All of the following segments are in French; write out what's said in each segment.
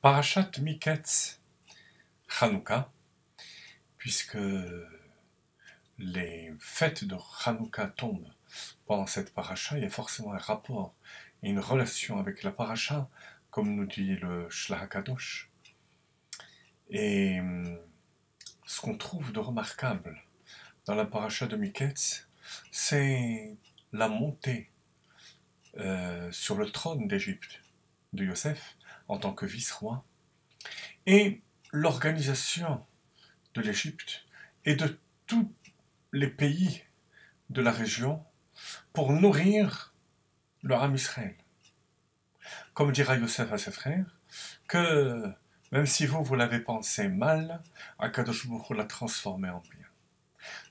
Parashat Miketz, Hanouka, puisque les fêtes de Hanouka tombent pendant cette paracha, il y a forcément un rapport et une relation avec la paracha, comme nous dit le Shlach HaKadosh. Et ce qu'on trouve de remarquable dans la paracha de Miketz, c'est la montée sur le trône d'Égypte de Yosef en tant que vice-roi et l'organisation de l'Égypte et de tous les pays de la région pour nourrir le Ham Israël. Comme dira Yosef à ses frères, que même si vous l'avez pensé mal, Akadosh Baruch Hu l'a transformé en bien.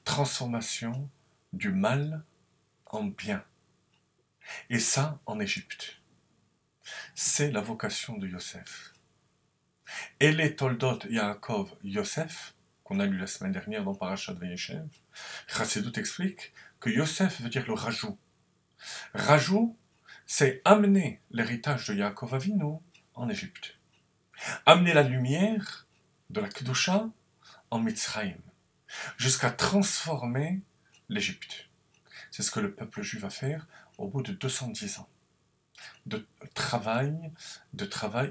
Transformation du mal en bien. Et ça, en Égypte. C'est la vocation de Yosef. Et les Toldot Yaakov Yosef, qu'on a lu la semaine dernière dans Parashat Vayeshev, Chassidut explique que Yosef veut dire le rajout. Rajout, c'est amener l'héritage de Yaakov Avinu en Égypte. Amener la lumière de la Kedusha en Mitzrayim, jusqu'à transformer l'Égypte. C'est ce que le peuple juif va faire au bout de 210 ans de travail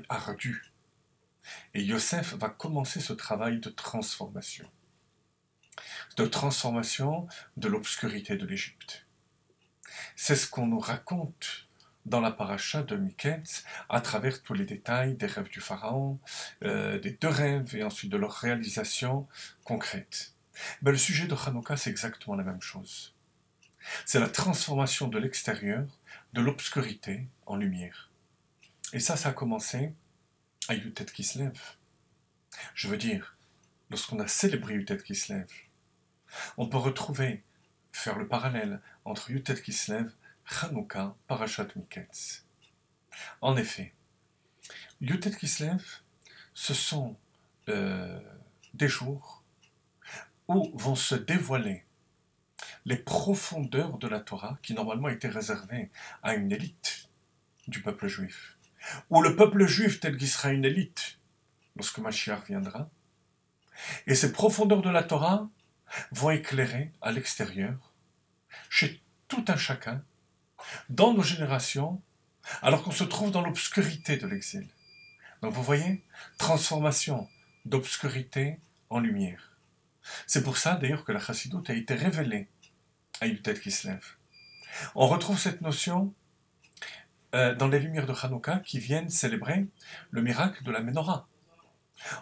ardu. Et Yosef va commencer ce travail de transformation de l'obscurité de l'Égypte. C'est ce qu'on nous raconte dans la paracha de Miketz, à travers tous les détails des rêves du pharaon, des deux rêves, et ensuite de leur réalisation concrète. Mais le sujet de Hanouka, c'est exactement la même chose. C'est la transformation de l'extérieur, de l'obscurité en lumière. Et ça a commencé à Yutet Kislev. Je veux dire, lorsqu'on a célébré Yutet Kislev, on peut faire le parallèle entre Yutet Kislev, Hanouka, Parashat Miketz. En effet, Yutet Kislev, ce sont des jours où vont se dévoiler les profondeurs de la Torah qui normalement étaient réservées à une élite du peuple juif. Ou le peuple juif tel qu'il sera une élite lorsque Mashiach viendra. Et ces profondeurs de la Torah vont éclairer à l'extérieur, chez tout un chacun, dans nos générations, alors qu'on se trouve dans l'obscurité de l'exil. Donc vous voyez, transformation d'obscurité en lumière. C'est pour ça d'ailleurs que la Chassidut a été révélée à Yutet Kislev. On retrouve cette notion dans les lumières de Hanouka qui viennent célébrer le miracle de la Ménorah.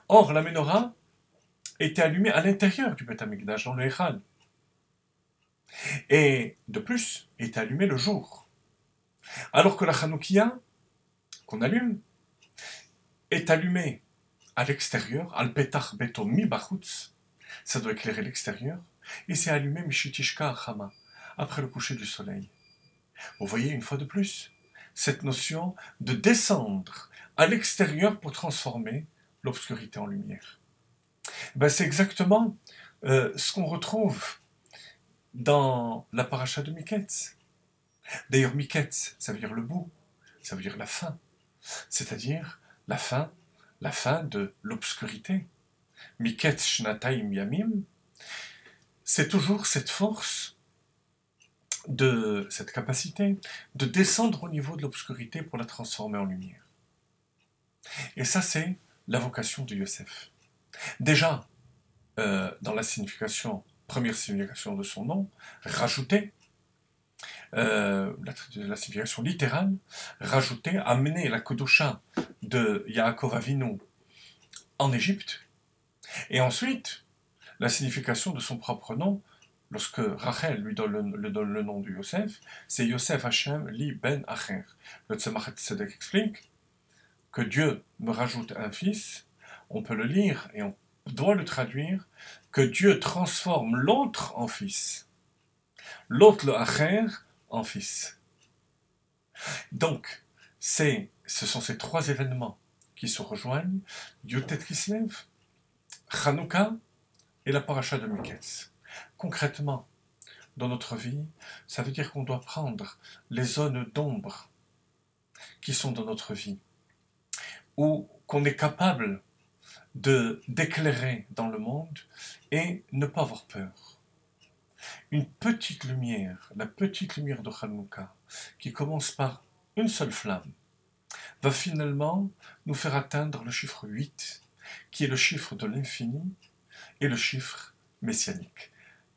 Or, la Ménorah était allumée à l'intérieur du Beth Amikdash, dans le Echal. Et de plus, était allumée le jour. Alors que la Hanoukia, qu'on allume, est allumée à l'extérieur, al petach beto mi bachutz, ça doit éclairer l'extérieur, et c'est allumé mishitishka chama, après le coucher du soleil. Vous voyez une fois de plus cette notion de descendre à l'extérieur pour transformer l'obscurité en lumière. C'est exactement ce qu'on retrouve dans la paracha de Miketz. D'ailleurs, Miketz, ça veut dire le bout, ça veut dire la fin, c'est-à-dire la fin de l'obscurité. Miketz shnataim yamim, c'est toujours cette force, cette capacité de descendre au niveau de l'obscurité pour la transformer en lumière. Et ça, c'est la vocation de Yosef. Déjà, dans la première signification de son nom, rajouter, la signification littérale, rajouter, amener la Kedusha de Yaakov Avinu en Égypte, et ensuite, la signification de son propre nom, lorsque Rachel lui donne le nom de Yosef, c'est Yosef Hashem li ben Acher. Le Tzemach Tzedek explique que Dieu me rajoute un fils, on peut le lire et on doit le traduire, que Dieu transforme l'autre en fils, l'autre le Acher en fils. Donc, ce sont ces trois événements qui se rejoignent, Yutet Kislev, Hanouka et la paracha de Miketz. Concrètement, dans notre vie, ça veut dire qu'on doit prendre les zones d'ombre qui sont dans notre vie, ou qu'on est capable d'éclairer dans le monde et ne pas avoir peur. Une petite lumière, la petite lumière de Hanouka, qui commence par une seule flamme, va finalement nous faire atteindre le chiffre 8, qui est le chiffre de l'infini et le chiffre messianique.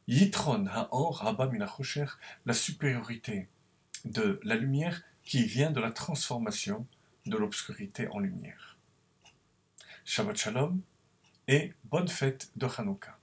Yitron ha'or haba min ha'chosher, la supériorité de la lumière qui vient de la transformation de l'obscurité en lumière. Shabbat Shalom et bonne fête de Hanouka.